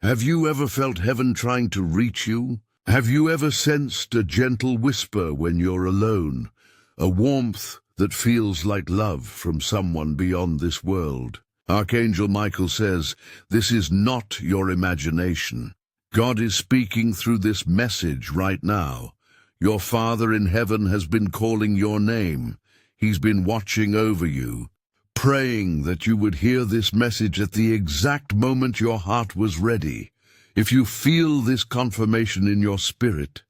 Have you ever felt heaven trying to reach you? Have you ever sensed a gentle whisper when you're alone? A warmth that feels like love from someone beyond this world? Archangel Michael says, this is not your imagination. God is speaking through this message right now. Your Father in heaven has been calling your name. He's been watching over you, praying that you would hear this message at the exact moment your heart was ready. If you feel this confirmation in your spirit,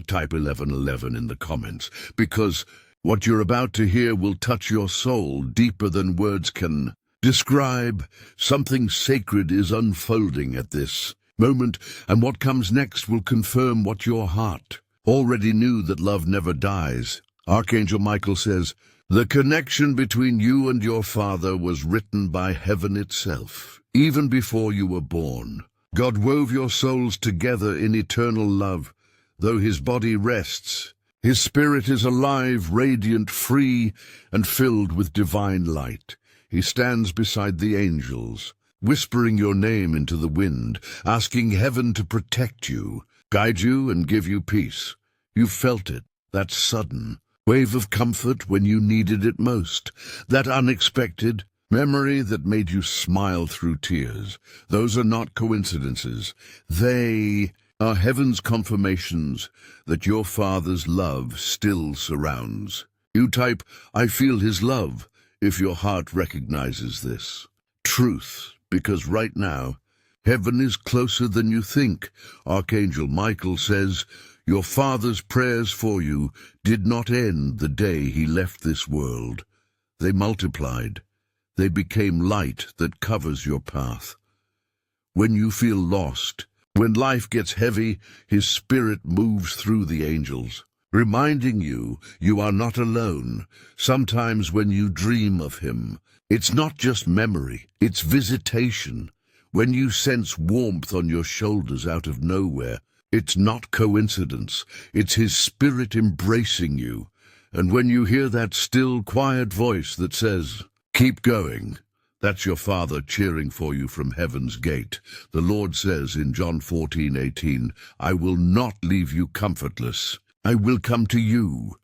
type 1111 in the comments, because what you're about to hear will touch your soul deeper than words can describe. Something sacred is unfolding at this moment, and what comes next will confirm what your heart already knew, that love never dies. Archangel Michael says, the connection between you and your Father was written by heaven itself. Even before you were born, God wove your souls together in eternal love. Though his body rests, his spirit is alive, radiant, free, and filled with divine light. He stands beside the angels, whispering your name into the wind, asking heaven to protect you, guide you, and give you peace. You felt it, that sudden wave of comfort when you needed it most, that unexpected memory that made you smile through tears. Those are not coincidences. They are heaven's confirmations that your Father's love still surrounds. You type, I feel his love, if your heart recognizes this truth, because right now, heaven is closer than you think. Archangel Michael says, your Father's prayers for you did not end the day he left this world. They multiplied. They became light that covers your path. When you feel lost, when life gets heavy, his spirit moves through the angels, reminding you you are not alone. Sometimes when you dream of him, it's not just memory, it's visitation. When you sense warmth on your shoulders out of nowhere, it's not coincidence, it's his spirit embracing you. And when you hear that still, quiet voice that says, keep going, that's your Father cheering for you from heaven's gate. The Lord says in John 14:18, I will not leave you comfortless. I will come to you.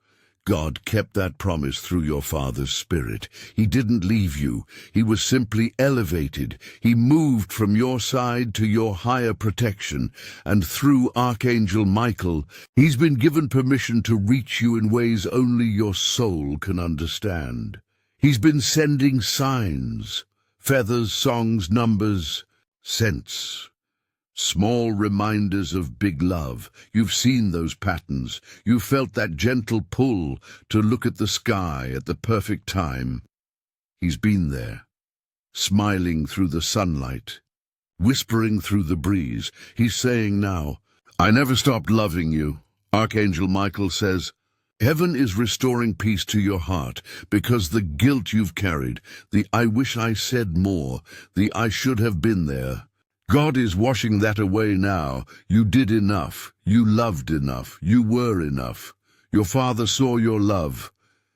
God kept that promise through your Father's Spirit. He didn't leave you. He was simply elevated. He moved from your side to your higher protection, and through Archangel Michael, he's been given permission to reach you in ways only your soul can understand. He's been sending signs, feathers, songs, numbers, scents. Small reminders of big love. You've seen those patterns. You felt that gentle pull to look at the sky at the perfect time. He's been there, smiling through the sunlight, whispering through the breeze. He's saying now, I never stopped loving you. Archangel Michael says, heaven is restoring peace to your heart because the guilt you've carried, the I wish I said more, the I should have been there, God is washing that away now. You did enough. You loved enough. You were enough. Your Father saw your love,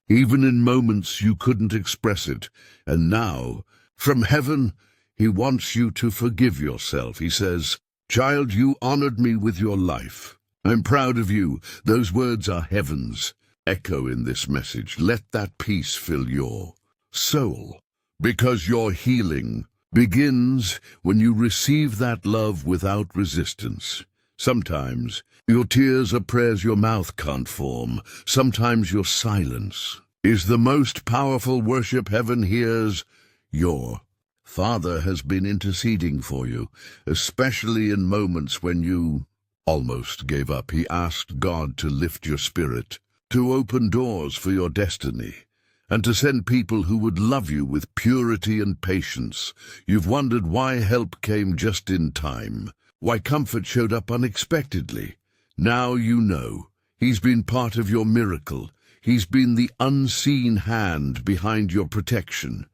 even in moments you couldn't express it. And now, from heaven, he wants you to forgive yourself. He says, child, you honored me with your life. I'm proud of you. Those words are heaven's echo in this message. Let that peace fill your soul, because your healing begins when you receive that love without resistance. Sometimes your tears are prayers your mouth can't form. Sometimes your silence is the most powerful worship heaven hears. Your Father has been interceding for you, especially in moments when you almost gave up. He asked God to lift your spirit, to open doors for your destiny, and to send people who would love you with purity and patience. You've wondered why help came just in time, why comfort showed up unexpectedly. Now you know. He's been part of your miracle. He's been the unseen hand behind your protection.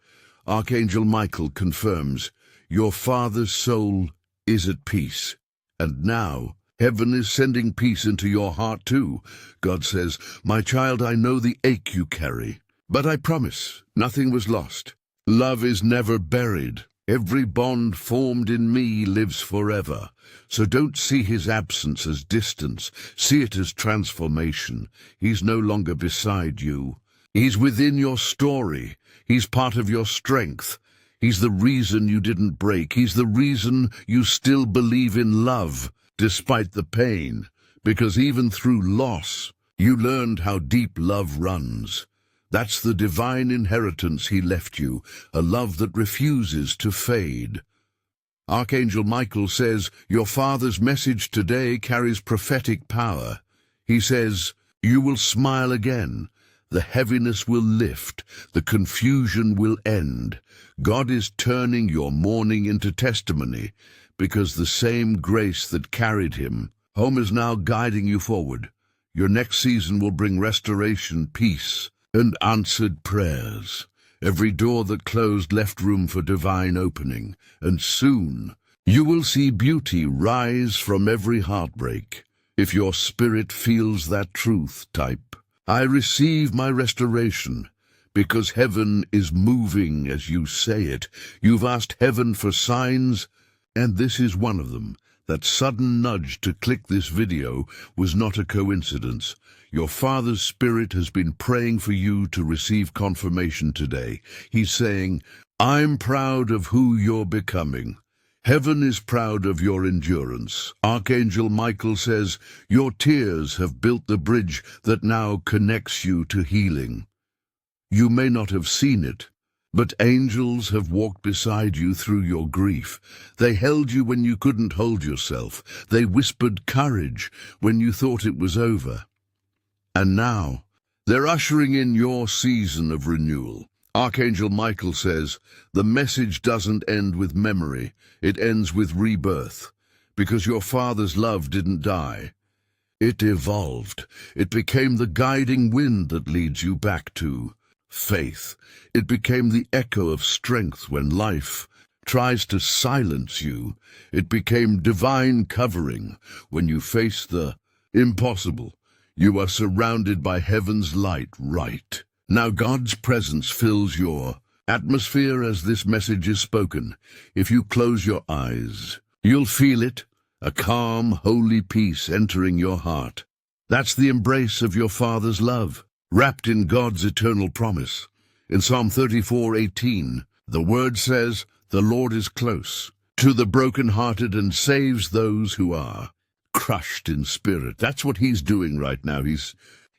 Archangel Michael confirms, your Father's soul is at peace. And now, heaven is sending peace into your heart too. God says, my child, I know the ache you carry, but I promise, nothing was lost. Love is never buried. Every bond formed in me lives forever. So don't see his absence as distance. See it as transformation. He's no longer beside you. He's within your story. He's part of your strength. He's the reason you didn't break. He's the reason you still believe in love, despite the pain. Because even through loss, you learned how deep love runs. That's the divine inheritance he left you, a love that refuses to fade. Archangel Michael says, your father's message today carries prophetic power. He says, you will smile again. The heaviness will lift. The confusion will end. God is turning your mourning into testimony, because the same grace that carried him home is now guiding you forward. Your next season will bring restoration, peace, and answered prayers. Every door that closed left room for divine opening, and soon you will see beauty rise from every heartbreak. If your spirit feels that truth, type, I receive my restoration, because heaven is moving as you say it. You've asked heaven for signs, and this is one of them. That sudden nudge to click this video was not a coincidence. Your father's spirit has been praying for you to receive confirmation today. He's saying, I'm proud of who you're becoming. Heaven is proud of your endurance. Archangel Michael says, your tears have built the bridge that now connects you to healing. You may not have seen it, but angels have walked beside you through your grief. They held you when you couldn't hold yourself. They whispered courage when you thought it was over. And now, they're ushering in your season of renewal. Archangel Michael says, the message doesn't end with memory, it ends with rebirth, because your father's love didn't die. It evolved. It became the guiding wind that leads you back to faith. It became the echo of strength when life tries to silence you. It became divine covering when you face the impossible. You are surrounded by heaven's light, right? Now God's presence fills your atmosphere as this message is spoken. If you close your eyes, you'll feel it, a calm, holy peace entering your heart. That's the embrace of your Father's love, wrapped in God's eternal promise. In Psalm 34:18, the word says, the Lord is close to the brokenhearted and saves those who are crushed in spirit. That's what he's doing right now. He's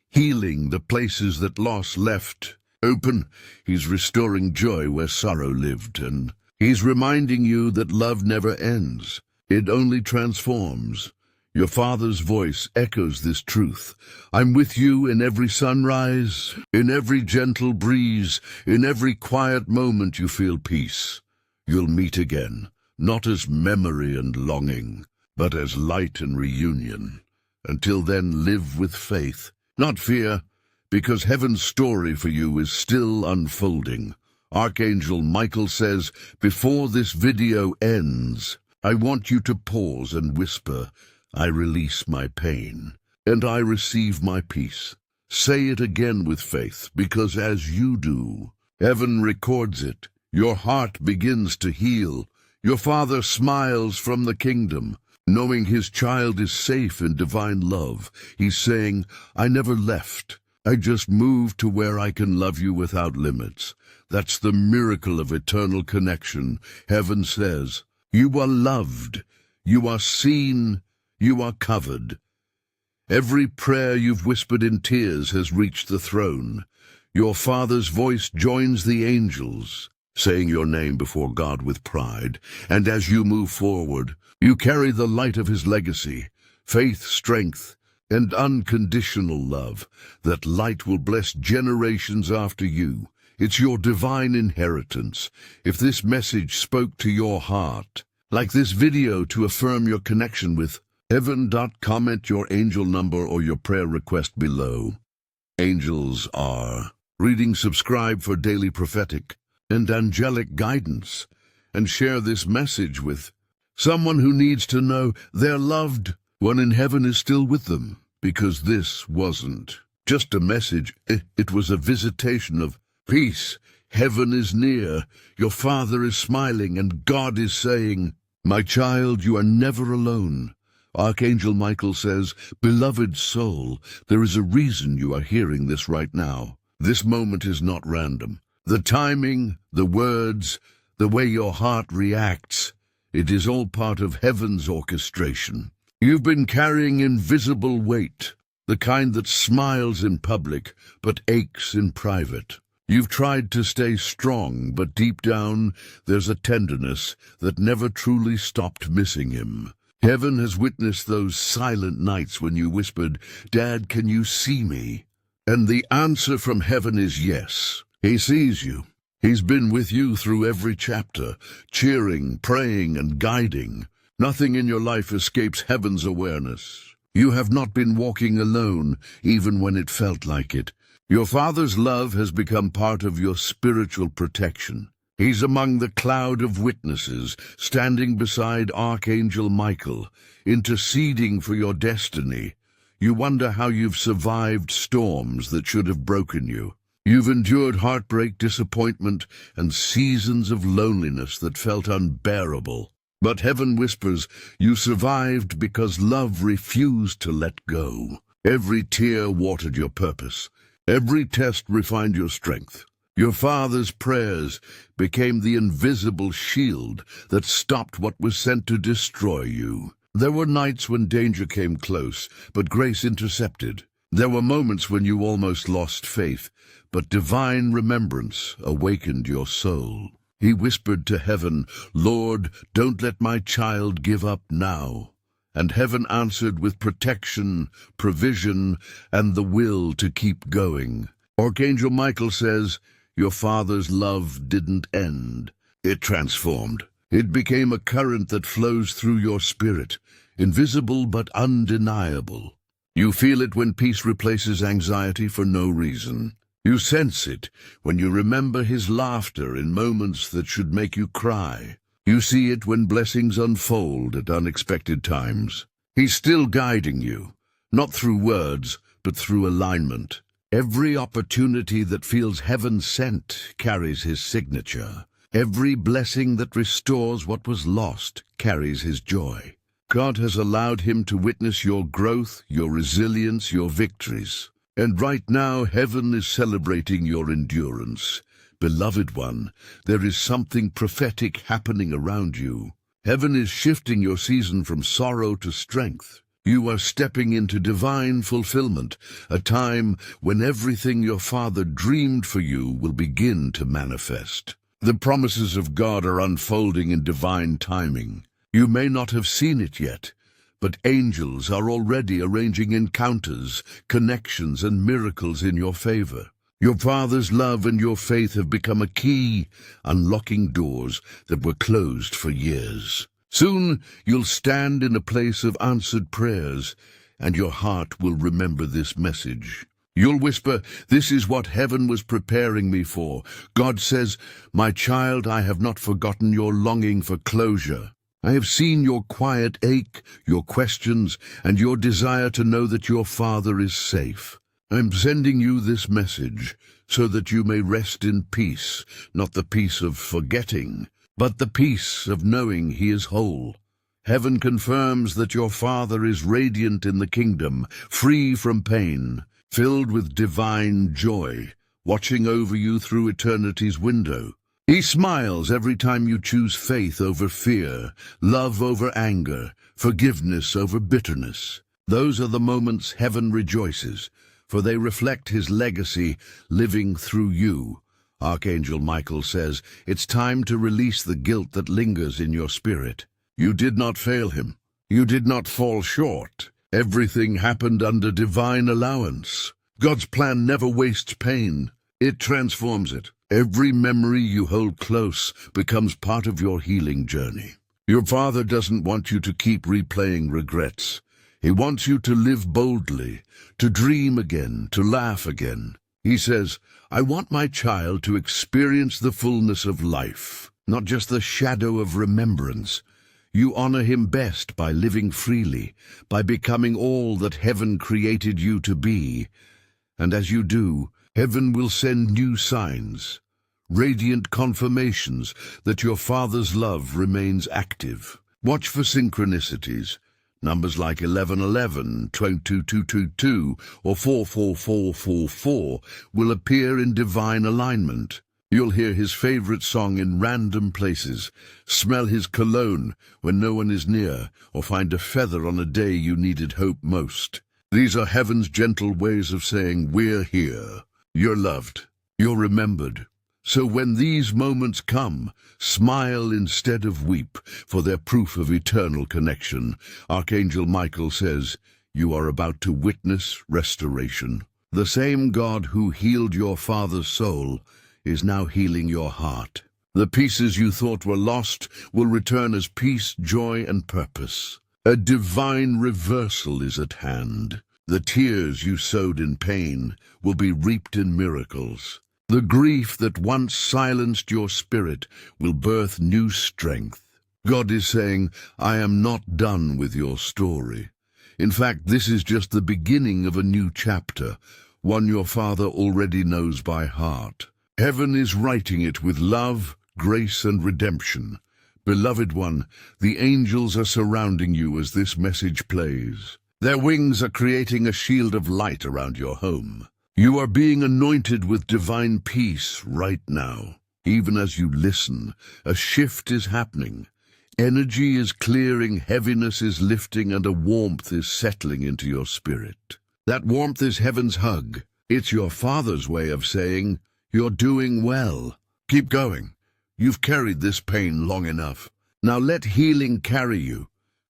healing the places that loss left open. He's restoring joy where sorrow lived, and he's reminding you that love never ends. It only transforms. Your Father's voice echoes this truth. I'm with you in every sunrise, in every gentle breeze, in every quiet moment you feel peace. You'll meet again, not as memory and longing, but as light and reunion. Until then, live with faith, not fear, because heaven's story for you is still unfolding. Archangel Michael says, before this video ends, I want you to pause and whisper, I release my pain, and I receive my peace. Say it again with faith, because as you do, heaven records it. Your heart begins to heal. Your Father smiles from the kingdom, knowing his child is safe in divine love. He's saying, I never left. I just moved to where I can love you without limits. That's the miracle of eternal connection. Heaven says, you are loved, you are seen, you are covered. Every prayer you've whispered in tears has reached the throne. Your Father's voice joins the angels, saying your name before God with pride. And as you move forward, you carry the light of his legacy, faith, strength, and unconditional love. That light will bless generations after you. It's your divine inheritance. If this message spoke to your heart, like this video to affirm your connection with heaven, comment your angel number or your prayer request below. Angels are reading. Subscribe for daily prophetic and angelic guidance, and share this message with someone who needs to know they're loved. One in heaven is still with them, because this wasn't just a message. It was a visitation of peace, Heaven is near, your Father is smiling, and God is saying, "My child, you are never alone." Archangel Michael says, "Beloved soul, there is a reason you are hearing this right now. This moment is not random. The timing, the words, the way your heart reacts, it is all part of heaven's orchestration. You've been carrying invisible weight, the kind that smiles in public but aches in private. You've tried to stay strong, but deep down there's a tenderness that never truly stopped missing him. Heaven has witnessed those silent nights when you whispered, "Dad, can you see me?" And the answer from heaven is yes. He sees you. He's been with you through every chapter, cheering, praying, and guiding. Nothing in your life escapes heaven's awareness. You have not been walking alone, even when it felt like it. Your Father's love has become part of your spiritual protection. He's among the cloud of witnesses, standing beside Archangel Michael, interceding for your destiny. You wonder how you've survived storms that should have broken you. You've endured heartbreak, disappointment, and seasons of loneliness that felt unbearable. But heaven whispers, you survived because love refused to let go. Every tear watered your purpose. Every test refined your strength. Your Father's prayers became the invisible shield that stopped what was sent to destroy you. There were nights when danger came close, but grace intercepted. There were moments when you almost lost faith, but divine remembrance awakened your soul. He whispered to heaven, "Lord, don't let my child give up now." And heaven answered with protection, provision, and the will to keep going. Archangel Michael says, your Father's love didn't end. It transformed. It became a current that flows through your spirit, invisible but undeniable. You feel it when peace replaces anxiety for no reason. You sense it when you remember his laughter in moments that should make you cry. You see it when blessings unfold at unexpected times. He's still guiding you, not through words, but through alignment. Every opportunity that feels heaven-sent carries his signature. Every blessing that restores what was lost carries his joy. God has allowed him to witness your growth, your resilience, your victories. And right now, heaven is celebrating your endurance. Beloved one, there is something prophetic happening around you. Heaven is shifting your season from sorrow to strength. You are stepping into divine fulfillment, a time when everything your Father dreamed for you will begin to manifest. The promises of God are unfolding in divine timing. You may not have seen it yet, but angels are already arranging encounters, connections, and miracles in your favor. Your Father's love and your faith have become a key, unlocking doors that were closed for years. Soon you'll stand in a place of answered prayers, and your heart will remember this message. You'll whisper, "This is what heaven was preparing me for." God says, "My child, I have not forgotten your longing for closure. I have seen your quiet ache, your questions, and your desire to know that your Father is safe. I'm sending you this message so that you may rest in peace, not the peace of forgetting, but the peace of knowing he is whole. Heaven confirms that your Father is radiant in the kingdom, free from pain, filled with divine joy, watching over you through eternity's window. He smiles every time you choose faith over fear, love over anger, forgiveness over bitterness. Those are the moments heaven rejoices, for they reflect his legacy living through you. Archangel Michael says, it's time to release the guilt that lingers in your spirit. You did not fail him. You did not fall short. Everything happened under divine allowance. God's plan never wastes pain. It transforms it. Every memory you hold close becomes part of your healing journey. Your Father doesn't want you to keep replaying regrets. He wants you to live boldly, to dream again, to laugh again. He says, I want my child to experience the fullness of life, not just the shadow of remembrance. You honor him best by living freely, by becoming all that heaven created you to be. And as you do, heaven will send new signs, radiant confirmations that your Father's love remains active. Watch for synchronicities. Numbers like 1111, 22222, or 44444 will appear in divine alignment. You'll hear his favorite song in random places, smell his cologne when no one is near, or find a feather on a day you needed hope most. These are heaven's gentle ways of saying, we're here. You're loved. You're remembered. So when these moments come, smile instead of weep, for they're proof of eternal connection. Archangel Michael says, you are about to witness restoration. The same God who healed your father's soul is now healing your heart. The pieces you thought were lost will return as peace, joy, and purpose. A divine reversal is at hand. The tears you sowed in pain will be reaped in miracles. The grief that once silenced your spirit will birth new strength. God is saying, I am not done with your story. In fact, this is just the beginning of a new chapter, one your Father already knows by heart. Heaven is writing it with love, grace, and redemption. Beloved one, the angels are surrounding you as this message plays. Their wings are creating a shield of light around your home. You are being anointed with divine peace right now. Even as you listen, a shift is happening. Energy is clearing, heaviness is lifting, and a warmth is settling into your spirit. That warmth is heaven's hug. It's your Father's way of saying, you're doing well. Keep going. You've carried this pain long enough. Now let healing carry you.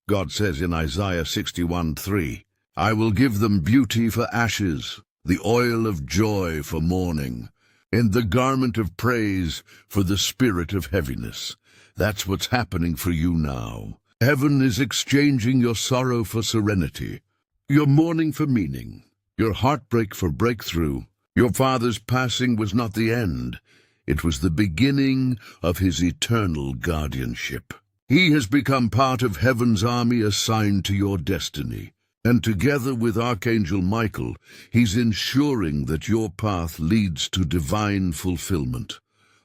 God says in Isaiah 61:3, I will give them beauty for ashes, the oil of joy for mourning, and the garment of praise for the spirit of heaviness. That's what's happening for you now. Heaven is exchanging your sorrow for serenity, your mourning for meaning, your heartbreak for breakthrough. Your father's passing was not the end. It was the beginning of his eternal guardianship. He has become part of heaven's army assigned to your destiny. And together with Archangel Michael, he's ensuring that your path leads to divine fulfillment.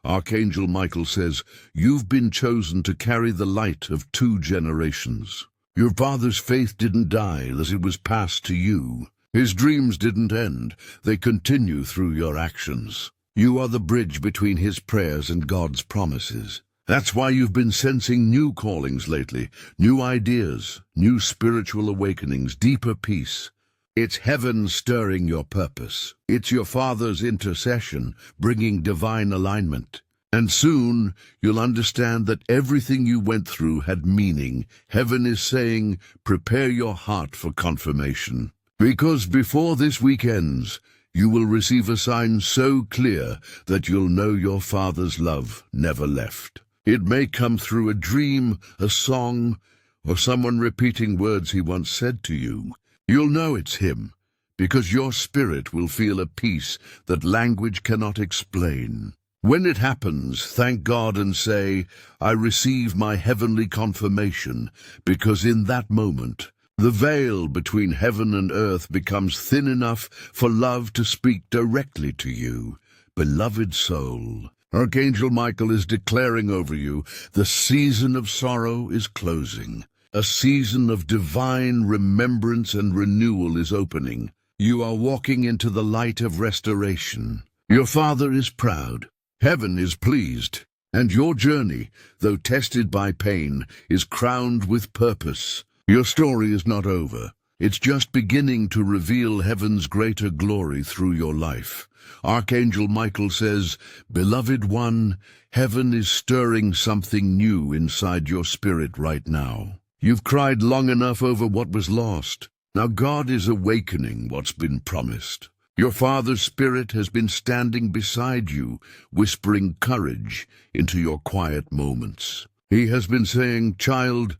Archangel Michael says, you've been chosen to carry the light of 2 generations. Your father's faith didn't die as it was passed to you. His dreams didn't end. They continue through your actions. You are the bridge between his prayers and God's promises. That's why you've been sensing new callings lately, new ideas, new spiritual awakenings, deeper peace. It's heaven stirring your purpose. It's your Father's intercession bringing divine alignment. And soon you'll understand that everything you went through had meaning. Heaven is saying, prepare your heart for confirmation. Because before this week ends, you will receive a sign so clear that you'll know your Father's love never left. It may come through a dream, a song, or someone repeating words he once said to you. You'll know it's him, because your spirit will feel a peace that language cannot explain. When it happens, thank God and say, I receive my heavenly confirmation, because in that moment, the veil between heaven and earth becomes thin enough for love to speak directly to you. Beloved soul, Archangel Michael is declaring over you, the season of sorrow is closing. A season of divine remembrance and renewal is opening. You are walking into the light of restoration. Your Father is proud. Heaven is pleased. And your journey, though tested by pain, is crowned with purpose. Your story is not over. It's just beginning to reveal heaven's greater glory through your life. Archangel Michael says, Beloved one, heaven is stirring something new inside your spirit right now. You've cried long enough over what was lost. Now God is awakening what's been promised. Your Father's Spirit has been standing beside you, whispering courage into your quiet moments. He has been saying, Child,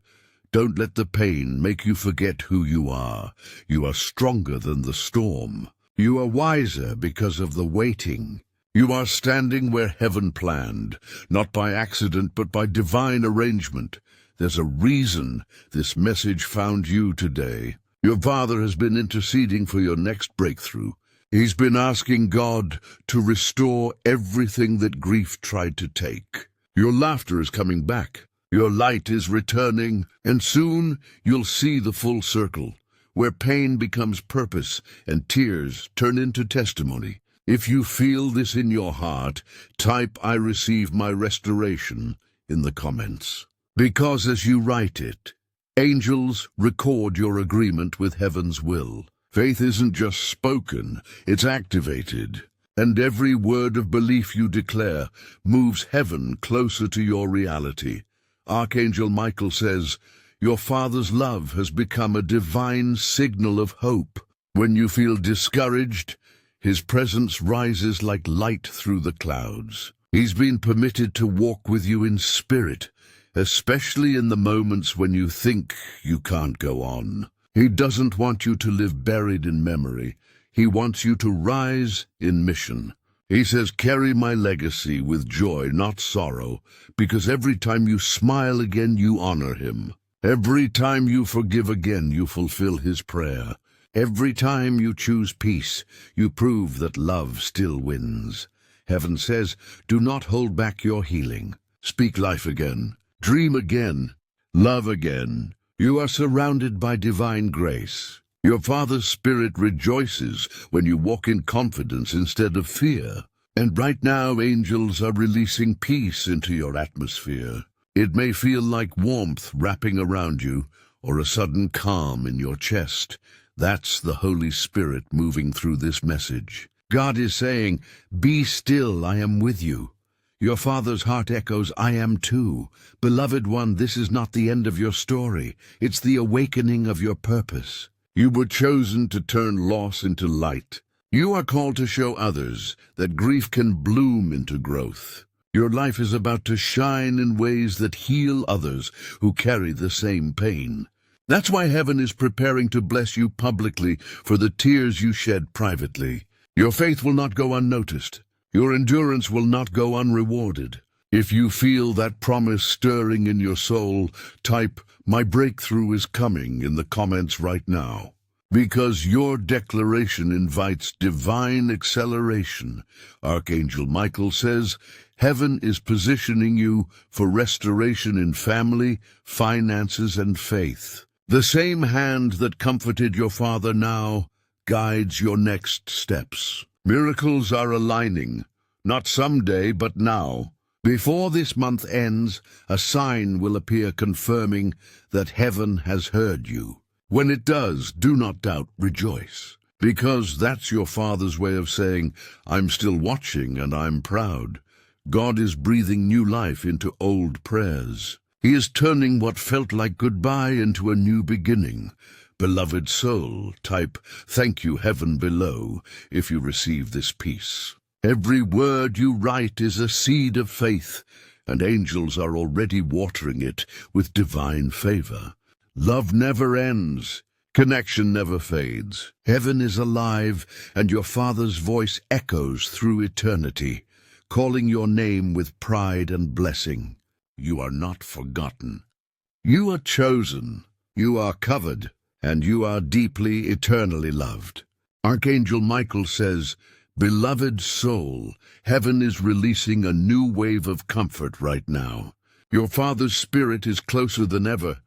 don't let the pain make you forget who you are. You are stronger than the storm. You are wiser because of the waiting. You are standing where heaven planned, not by accident but by divine arrangement. There's a reason this message found you today. Your Father has been interceding for your next breakthrough. He's been asking God to restore everything that grief tried to take. Your laughter is coming back. Your light is returning, and soon you'll see the full circle, where pain becomes purpose and tears turn into testimony. If you feel this in your heart, type "I receive my restoration" in the comments. Because as you write it, angels record your agreement with heaven's will. Faith isn't just spoken, it's activated. And every word of belief you declare moves heaven closer to your reality. Archangel Michael says, your Father's love has become a divine signal of hope. When you feel discouraged, His presence rises like light through the clouds. He's been permitted to walk with you in spirit, especially in the moments when you think you can't go on. He doesn't want you to live buried in memory. He wants you to rise in mission. He says, carry my legacy with joy, not sorrow, because every time you smile again, you honor Him. Every time you forgive again, you fulfill His prayer. Every time you choose peace, you prove that love still wins. Heaven says, do not hold back your healing. Speak life again. Dream again. Love again. You are surrounded by divine grace. Your Father's Spirit rejoices when you walk in confidence instead of fear. And right now, angels are releasing peace into your atmosphere. It may feel like warmth wrapping around you, or a sudden calm in your chest. That's the Holy Spirit moving through this message. God is saying, be still, I am with you. Your Father's heart echoes, I am too. Beloved one, this is not the end of your story. It's the awakening of your purpose. You were chosen to turn loss into light. You are called to show others that grief can bloom into growth. Your life is about to shine in ways that heal others who carry the same pain. That's why heaven is preparing to bless you publicly for the tears you shed privately. Your faith will not go unnoticed. Your endurance will not go unrewarded. If you feel that promise stirring in your soul, type, my breakthrough is coming in the comments right now. Because your declaration invites divine acceleration. Archangel Michael says, heaven is positioning you for restoration in family, finances, and faith. The same hand that comforted your father now guides your next steps. Miracles are aligning, not someday, but now. Before this month ends, a sign will appear confirming that heaven has heard you. When it does, do not doubt, rejoice. Because that's your Father's way of saying, I'm still watching and I'm proud. God is breathing new life into old prayers. He is turning what felt like goodbye into a new beginning. Beloved soul, type, thank you, heaven below, if you receive this peace. Every word you write is a seed of faith, and angels are already watering it with divine favor. Love never ends. Connection never fades. Heaven is alive, and your Father's voice echoes through eternity, calling your name with pride and blessing. You are not forgotten. You are chosen. You are covered, and you are deeply, eternally loved. Archangel Michael says, beloved soul, heaven is releasing a new wave of comfort right now. Your Father's Spirit is closer than ever,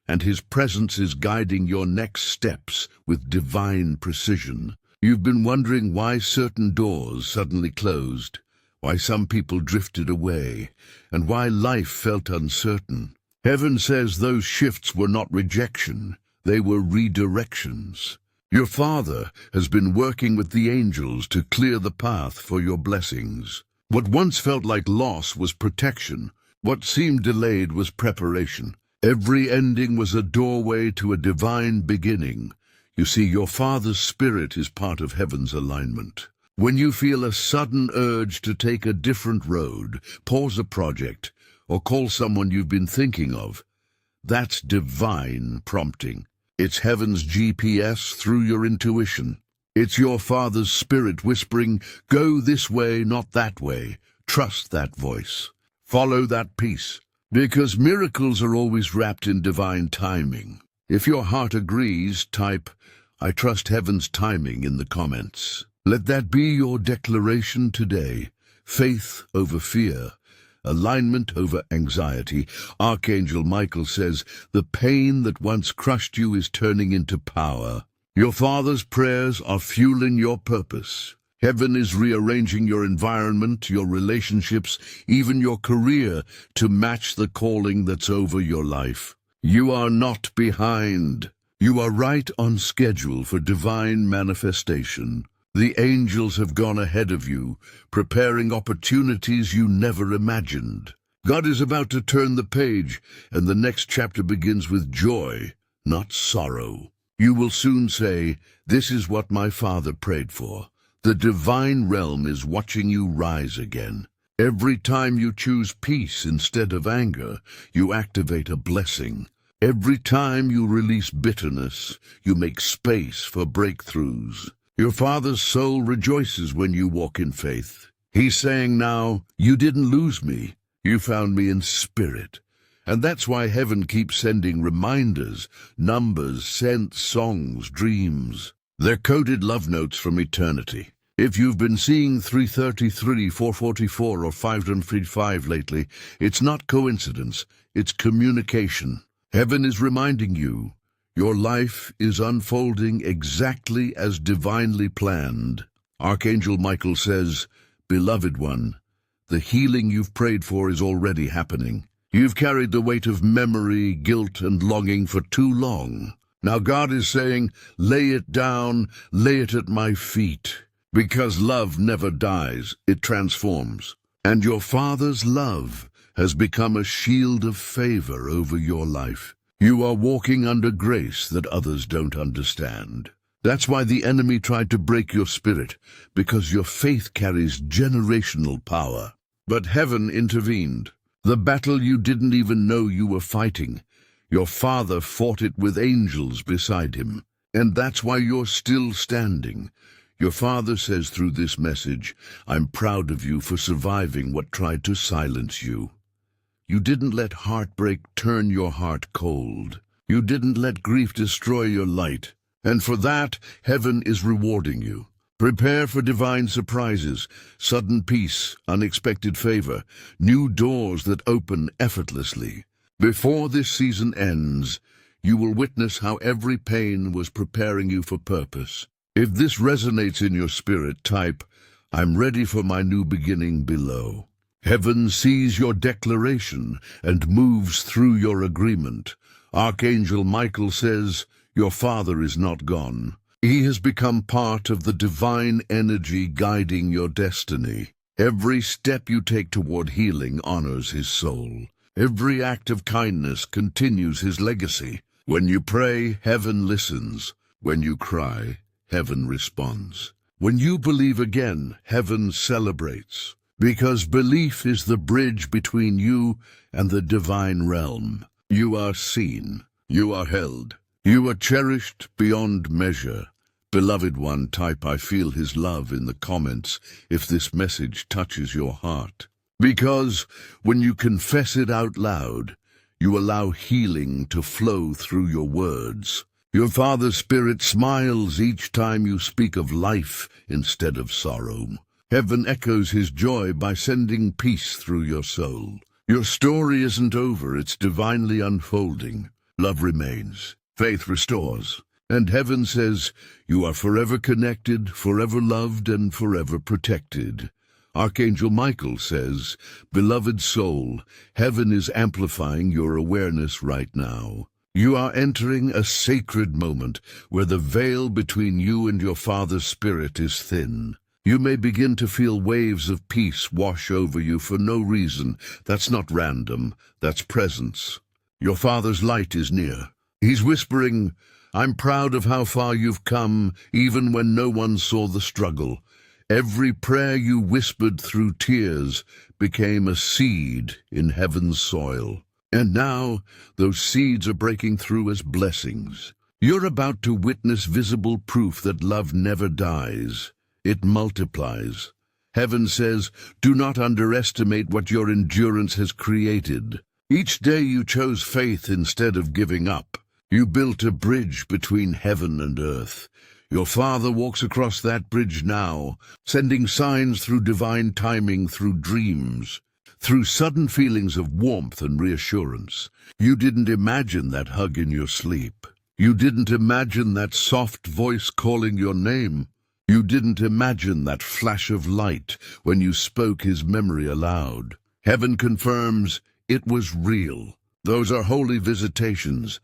and His presence is guiding your next steps with divine precision. You've been wondering why certain doors suddenly closed, why some people drifted away, and why life felt uncertain. Heaven says those shifts were not rejection, they were redirections. Your Father has been working with the angels to clear the path for your blessings. What once felt like loss was protection. What seemed delayed was preparation. Every ending was a doorway to a divine beginning. You see, your Father's Spirit is part of heaven's alignment. When you feel a sudden urge to take a different road, pause a project, or call someone you've been thinking of, that's divine prompting. It's heaven's GPS through your intuition. It's your Father's Spirit whispering, go this way, not that way. Trust that voice. Follow that peace. Because miracles are always wrapped in divine timing. If your heart agrees, type, I trust heaven's timing in the comments. Let that be your declaration today. Faith over fear, alignment over anxiety. Archangel Michael says, the pain that once crushed you is turning into power. Your Father's prayers are fueling your purpose. Heaven is rearranging your environment, your relationships, even your career to match the calling that's over your life. You are not behind. You are right on schedule for divine manifestation. The angels have gone ahead of you, preparing opportunities you never imagined. God is about to turn the page, and the next chapter begins with joy, not sorrow. You will soon say, "This is what my Father prayed for." The divine realm is watching you rise again. Every time you choose peace instead of anger, you activate a blessing. Every time you release bitterness, you make space for breakthroughs. Your Father's soul rejoices when you walk in faith. He's saying now, you didn't lose me. You found me in spirit. And that's why heaven keeps sending reminders, numbers, scents, songs, dreams. They're coded love notes from eternity. If you've been seeing 333, 444, or 555 lately, it's not coincidence, it's communication. Heaven is reminding you, your life is unfolding exactly as divinely planned. Archangel Michael says, "Beloved one, the healing you've prayed for is already happening. You've carried the weight of memory, guilt, and longing for too long. Now God is saying, lay it down, lay it at my feet. Because love never dies, it transforms. And your Father's love has become a shield of favor over your life. You are walking under grace that others don't understand. That's why the enemy tried to break your spirit, because your faith carries generational power. But heaven intervened. The battle you didn't even know you were fighting, your Father fought it with angels beside him. And that's why you're still standing. Your Father says through this message, I'm proud of you for surviving what tried to silence you. You didn't let heartbreak turn your heart cold. You didn't let grief destroy your light. And for that, heaven is rewarding you. Prepare for divine surprises, sudden peace, unexpected favor, new doors that open effortlessly. Before this season ends, you will witness how every pain was preparing you for purpose. If this resonates in your spirit, type, I'm ready for my new beginning below. Heaven sees your declaration and moves through your agreement. Archangel Michael says, your Father is not gone. He has become part of the divine energy guiding your destiny. Every step you take toward healing honors his soul. Every act of kindness continues his legacy. When you pray, heaven listens. When you cry, heaven responds. When you believe again, heaven celebrates. Because belief is the bridge between you and the divine realm. You are seen. You are held. You are cherished beyond measure. Beloved one, type I feel his love in the comments if this message touches your heart. Because when you confess it out loud, you allow healing to flow through your words. Your Father's Spirit smiles each time you speak of life instead of sorrow. Heaven echoes his joy by sending peace through your soul. Your story isn't over, it's divinely unfolding. Love remains. Faith restores. And heaven says, you are forever connected, forever loved, and forever protected. Archangel Michael says, beloved soul, heaven is amplifying your awareness right now. You are entering a sacred moment where the veil between you and your Father's Spirit is thin. You may begin to feel waves of peace wash over you for no reason. That's not random, that's presence. Your Father's light is near. He's whispering, I'm proud of how far you've come, even when no one saw the struggle. Every prayer you whispered through tears became a seed in heaven's soil. And now, those seeds are breaking through as blessings. You're about to witness visible proof that love never dies. It multiplies. Heaven says, do not underestimate what your endurance has created. Each day you chose faith instead of giving up. You built a bridge between heaven and earth. Your Father walks across that bridge now, sending signs through divine timing, through dreams, through sudden feelings of warmth and reassurance. You didn't imagine that hug in your sleep. You didn't imagine that soft voice calling your name. You didn't imagine that flash of light when you spoke his memory aloud. Heaven confirms it was real. Those are holy visitations,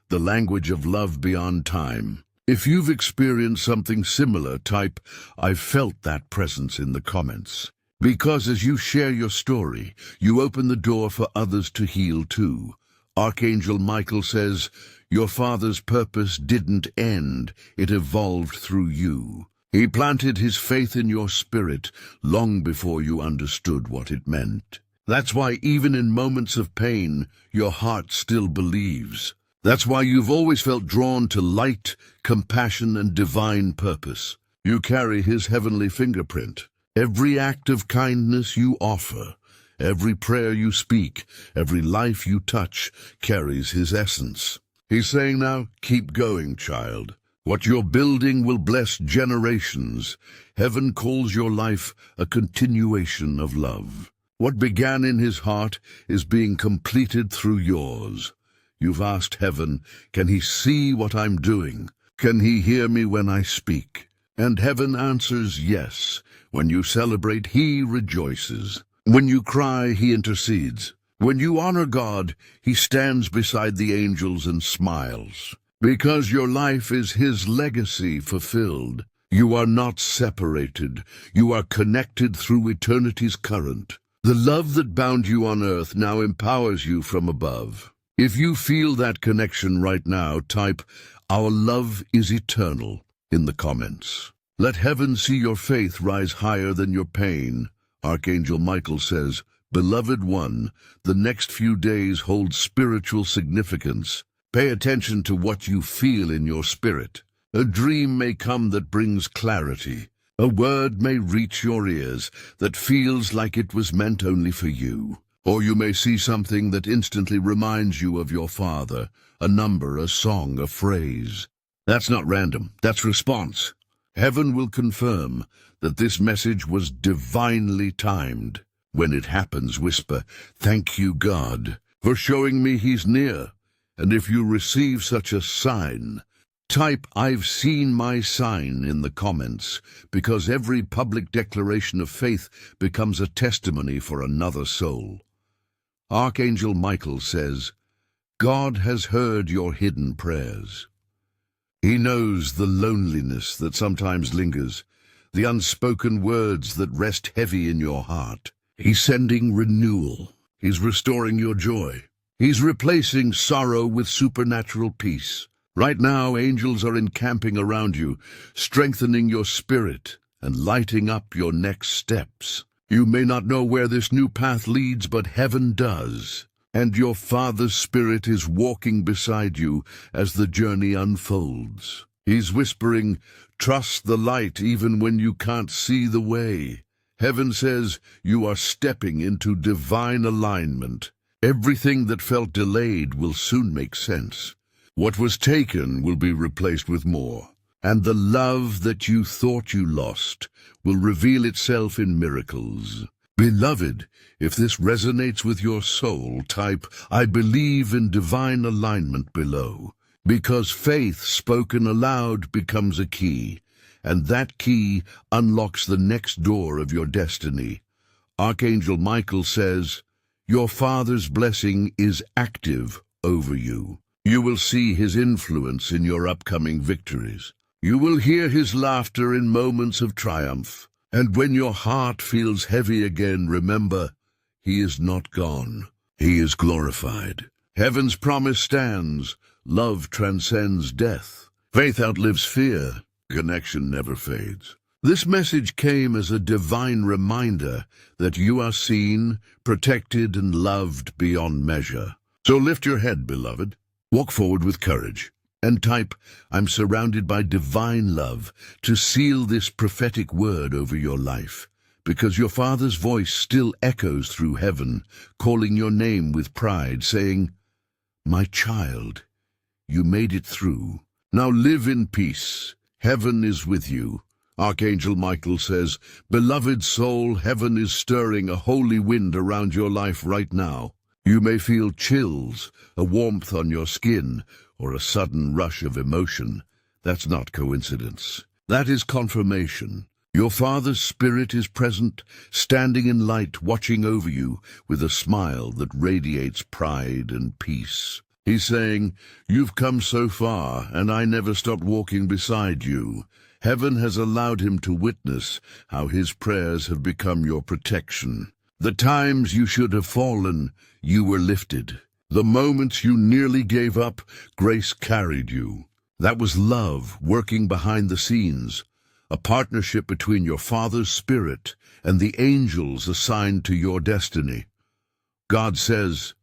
the language of love beyond time. If you've experienced something similar, type, "I've felt that presence" in the comments. Because as you share your story, you open the door for others to heal too. Archangel Michael says, your Father's purpose didn't end, it evolved through you. He planted his faith in your spirit long before you understood what it meant. That's why even in moments of pain, your heart still believes. That's why you've always felt drawn to light, compassion, and divine purpose. You carry his heavenly fingerprint. Every act of kindness you offer, every prayer you speak, every life you touch carries his essence. He's saying now, keep going, child. What you're building will bless generations. Heaven calls your life a continuation of love. What began in his heart is being completed through yours. You've asked heaven, can he see what I'm doing? Can he hear me when I speak? And heaven answers yes. When you celebrate, he rejoices. When you cry, he intercedes. When you honor God, he stands beside the angels and smiles. Because your life is his legacy fulfilled. You are not separated. You are connected through eternity's current. The love that bound you on earth now empowers you from above. If you feel that connection right now, type, "Our love is eternal," in the comments. Let heaven see your faith rise higher than your pain. Archangel Michael says, beloved one, the next few days hold spiritual significance. Pay attention to what you feel in your spirit. A dream may come that brings clarity. A word may reach your ears that feels like it was meant only for you. Or you may see something that instantly reminds you of your Father, a number, a song, a phrase. That's not random, that's response. Heaven will confirm that this message was divinely timed. When it happens, whisper, "Thank you, God, for showing me he's near." And if you receive such a sign, type, "I've seen my sign" in the comments, because every public declaration of faith becomes a testimony for another soul. Archangel Michael says, God has heard your hidden prayers. He knows the loneliness that sometimes lingers, the unspoken words that rest heavy in your heart. He's sending renewal. He's restoring your joy. He's replacing sorrow with supernatural peace. Right now, angels are encamping around you, strengthening your spirit and lighting up your next steps. You may not know where this new path leads, but heaven does. And your Father's Spirit is walking beside you as the journey unfolds. He's whispering, trust the light even when you can't see the way. Heaven says you are stepping into divine alignment. Everything that felt delayed will soon make sense. What was taken will be replaced with more. And the love that you thought you lost will reveal itself in miracles. Beloved, if this resonates with your soul, type, "I believe in divine alignment" below. Because faith spoken aloud becomes a key, and that key unlocks the next door of your destiny. Archangel Michael says, your Father's blessing is active over you. You will see his influence in your upcoming victories. You will hear his laughter in moments of triumph. And when your heart feels heavy again, remember, he is not gone. He is glorified. Heaven's promise stands. Love transcends death. Faith outlives fear. Connection never fades. This message came as a divine reminder that you are seen, protected, and loved beyond measure. So lift your head, beloved. Walk forward with courage. And type, I'm surrounded by divine love to seal this prophetic word over your life, because your Father's voice still echoes through heaven, calling your name with pride, saying, my child, you made it through. Now live in peace. Heaven is with you. Archangel Michael says, "Beloved soul, heaven is stirring a holy wind around your life right now." You may feel chills, a warmth on your skin, or a sudden rush of emotion. That's not coincidence. That is confirmation. Your Father's Spirit is present, standing in light, watching over you with a smile that radiates pride and peace. He's saying, "You've come so far, and I never stopped walking beside you." Heaven has allowed him to witness how his prayers have become your protection. The times you should have fallen, you were lifted. The moments you nearly gave up, grace carried you. That was love working behind the scenes, a partnership between your Father's Spirit and the angels assigned to your destiny. God says,